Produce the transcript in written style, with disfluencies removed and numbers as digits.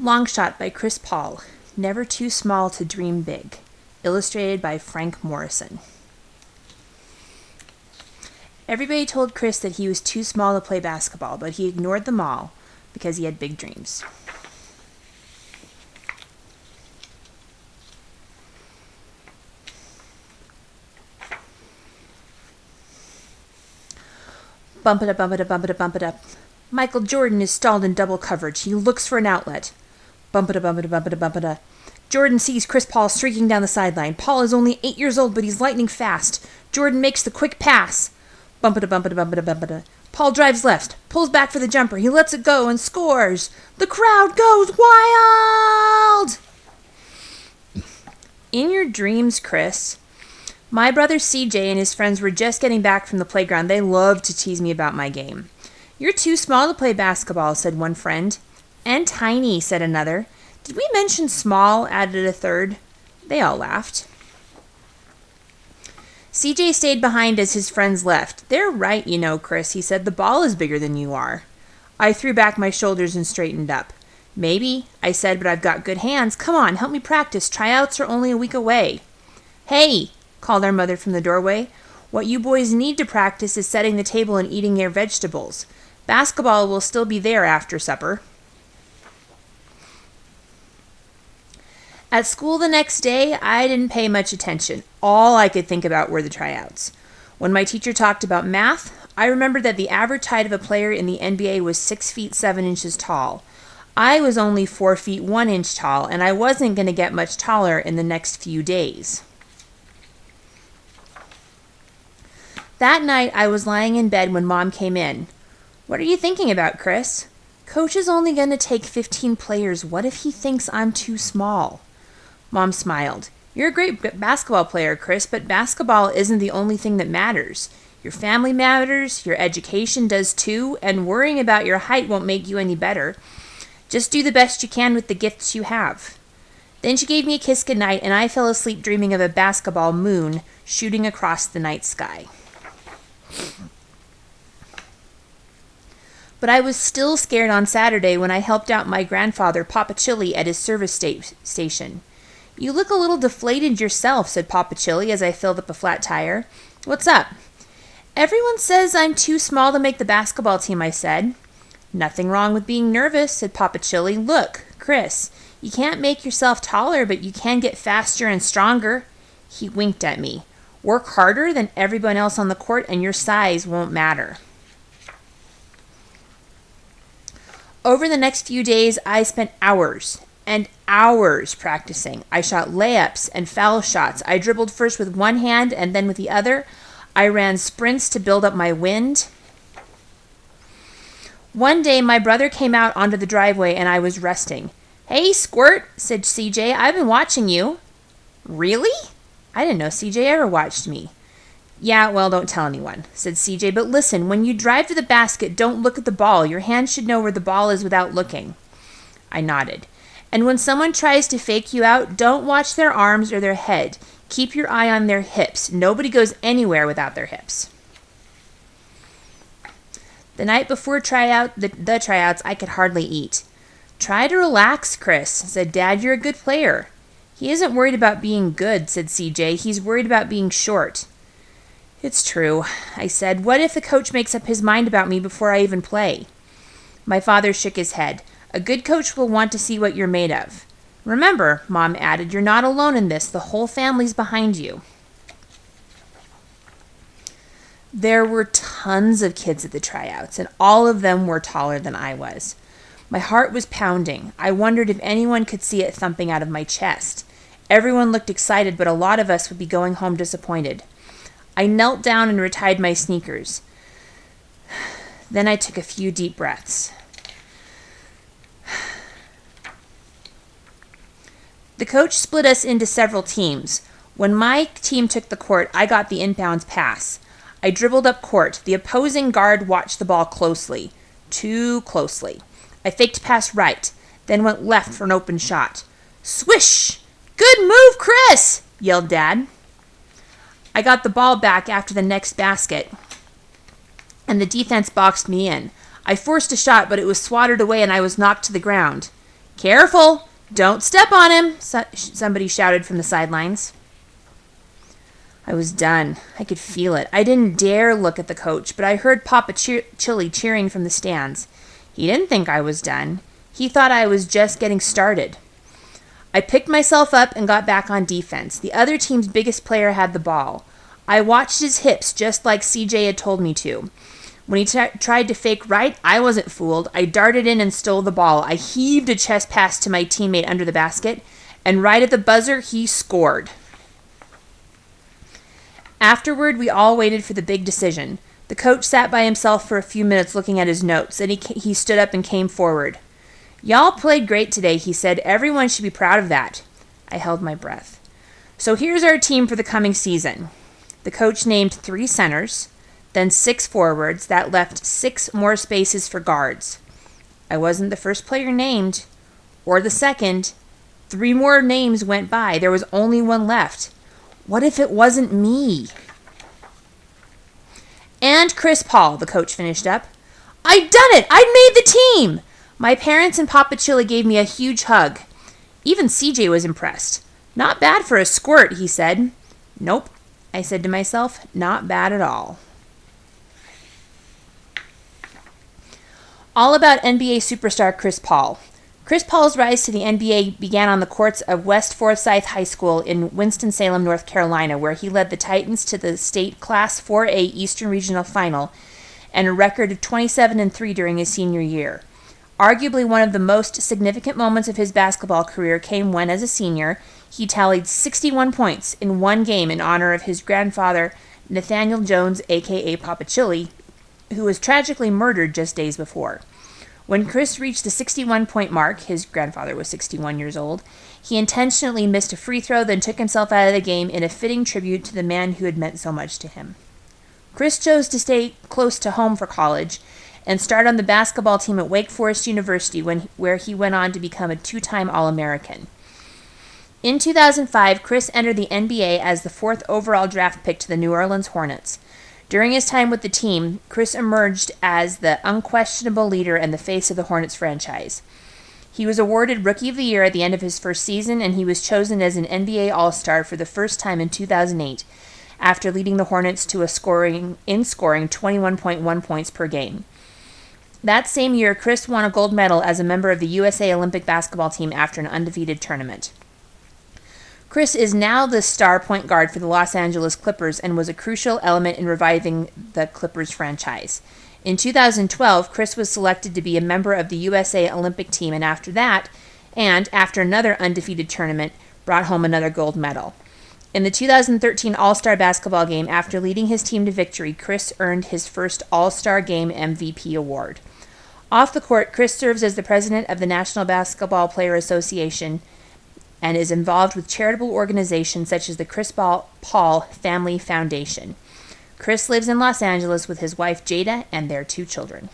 Long Shot by Chris Paul. Never too small to dream big. Illustrated by Frank Morrison. Everybody told Chris that he was too small to play basketball, but he ignored them all because he had big dreams. Bump it up, bump it up, bump it up, bump it up. Michael Jordan is stalled in double coverage. He looks for an outlet. Bump it up, bump it up, bump it up, bump it up. Jordan sees Chris Paul streaking down the sideline. Paul is only 8 years old, but he's lightning fast. Jordan makes the quick pass. Bump it up, bump it up, bump it up, bump it up. Paul drives left, pulls back for the jumper. He lets it go and scores. The crowd goes wild! In your dreams, Chris. My brother CJ and his friends were just getting back from the playground. They loved to tease me about my game. You're too small to play basketball, said one friend. And tiny, said another. Did we mention small, added a third. They all laughed. CJ stayed behind as his friends left. They're right, you know, Chris, he said. The ball is bigger than you are. I threw back my shoulders and straightened up. Maybe, I said, but I've got good hands. Come on, help me practice. Tryouts are only a week away. Hey, called our mother from the doorway. What you boys need to practice is setting the table and eating your vegetables. Basketball will still be there after supper. At school the next day, I didn't pay much attention. All I could think about were the tryouts. When my teacher talked about math, I remembered that the average height of a player in the NBA was 6 feet 7 inches tall. I was only 4 feet 1 inch tall, and I wasn't going to get much taller in the next few days. That night, I was lying in bed when Mom came in. What are you thinking about, Chris? Coach is only going to take 15 players. What if he thinks I'm too small? Mom smiled. You're a great basketball player, Chris, but basketball isn't the only thing that matters. Your family matters, your education does too, and worrying about your height won't make you any better. Just do the best you can with the gifts you have. Then she gave me a kiss goodnight, and I fell asleep dreaming of a basketball moon shooting across the night sky. But I was still scared on Saturday when I helped out my grandfather, Papa Chili, at his service station. You look a little deflated yourself, said Papa Chili as I filled up a flat tire. What's up? Everyone says I'm too small to make the basketball team, I said. Nothing wrong with being nervous, said Papa Chili. Look, Chris, you can't make yourself taller, but you can get faster and stronger. He winked at me. Work harder than everyone else on the court and your size won't matter. Over the next few days, I spent hours and hours practicing. I shot layups and foul shots. I dribbled first with one hand and then with the other. I ran sprints to build up my wind. One day, my brother came out onto the driveway and I was resting. Hey, Squirt, said CJ, I've been watching you. Really? I didn't know CJ ever watched me. Yeah, well, don't tell anyone, said CJ, but listen, when you drive to the basket, don't look at the ball. Your hand should know where the ball is without looking. I nodded. And when someone tries to fake you out, don't watch their arms or their head. Keep your eye on their hips. Nobody goes anywhere without their hips. The night before the tryouts, I could hardly eat. Try to relax, Chris, said Dad. You're a good player. He isn't worried about being good, said CJ. He's worried about being short. It's true, I said. What if the coach makes up his mind about me before I even play? My father shook his head. A good coach will want to see what you're made of. Remember, Mom added, you're not alone in this. The whole family's behind you. There were tons of kids at the tryouts, and all of them were taller than I was. My heart was pounding. I wondered if anyone could see it thumping out of my chest. Everyone looked excited, but a lot of us would be going home disappointed. I knelt down and retied my sneakers. Then I took a few deep breaths. The coach split us into several teams. When my team took the court, I got the inbounds pass. I dribbled up court. The opposing guard watched the ball closely. Too closely. I faked pass right, then went left for an open shot. Swish! Good move, Chris! Yelled Dad. I got the ball back after the next basket, and the defense boxed me in. I forced a shot, but it was swatted away and I was knocked to the ground. "Careful! Don't step on him!" somebody shouted from the sidelines. I was done. I could feel it. I didn't dare look at the coach, but I heard Papa Chili cheering from the stands. He didn't think I was done. He thought I was just getting started. I picked myself up and got back on defense. The other team's biggest player had the ball. I watched his hips just like CJ had told me to. When he tried to fake right, I wasn't fooled. I darted in and stole the ball. I heaved a chest pass to my teammate under the basket, and right at the buzzer, he scored. Afterward, we all waited for the big decision. The coach sat by himself for a few minutes looking at his notes. Then he stood up and came forward. "Y'all played great today," he said. "Everyone should be proud of that." I held my breath. "So here's our team for the coming season." The coach named 3 centers, then 6 forwards. That left 6 more spaces for guards. I wasn't the first player named, or the second. 3 more names went by. There was only 1 left. What if it wasn't me? "And Chris Paul," the coach finished up. "I'd done it! I'd made the team!" My parents and Papa Chili gave me a huge hug. Even CJ was impressed. "Not bad for a squirt," he said. "Nope," I said to myself, "not bad at all." All about NBA superstar Chris Paul. Chris Paul's rise to the NBA began on the courts of West Forsyth High School in Winston-Salem, North Carolina, where he led the Titans to the state Class 4A Eastern Regional Final and a record of 27-3 during his senior year. Arguably one of the most significant moments of his basketball career came when, as a senior, he tallied 61 points in one game in honor of his grandfather, Nathaniel Jones, a.k.a. Papa Chili, who was tragically murdered just days before. When Chris reached the 61-point mark, his grandfather was 61 years old, he intentionally missed a free throw, then took himself out of the game in a fitting tribute to the man who had meant so much to him. Chris chose to stay close to home for college and start on the basketball team at Wake Forest University, where he went on to become a 2-time All-American. In 2005, Chris entered the NBA as the 4th overall draft pick to the New Orleans Hornets. During his time with the team, Chris emerged as the unquestionable leader and the face of the Hornets franchise. He was awarded Rookie of the Year at the end of his first season, and he was chosen as an NBA All-Star for the first time in 2008, after leading the Hornets to scoring 21.1 points per game. That same year, Chris won a gold medal as a member of the USA Olympic basketball team after an undefeated tournament. Chris is now the star point guard for the Los Angeles Clippers and was a crucial element in reviving the Clippers franchise. In 2012, Chris was selected to be a member of the USA Olympic team, and after another undefeated tournament, brought home another gold medal. In the 2013 All-Star basketball game, after leading his team to victory, Chris earned his first All-Star Game MVP award. Off the court, Chris serves as the president of the National Basketball Player Association and is involved with charitable organizations such as the Chris Paul Family Foundation. Chris lives in Los Angeles with his wife Jada and their 2 children.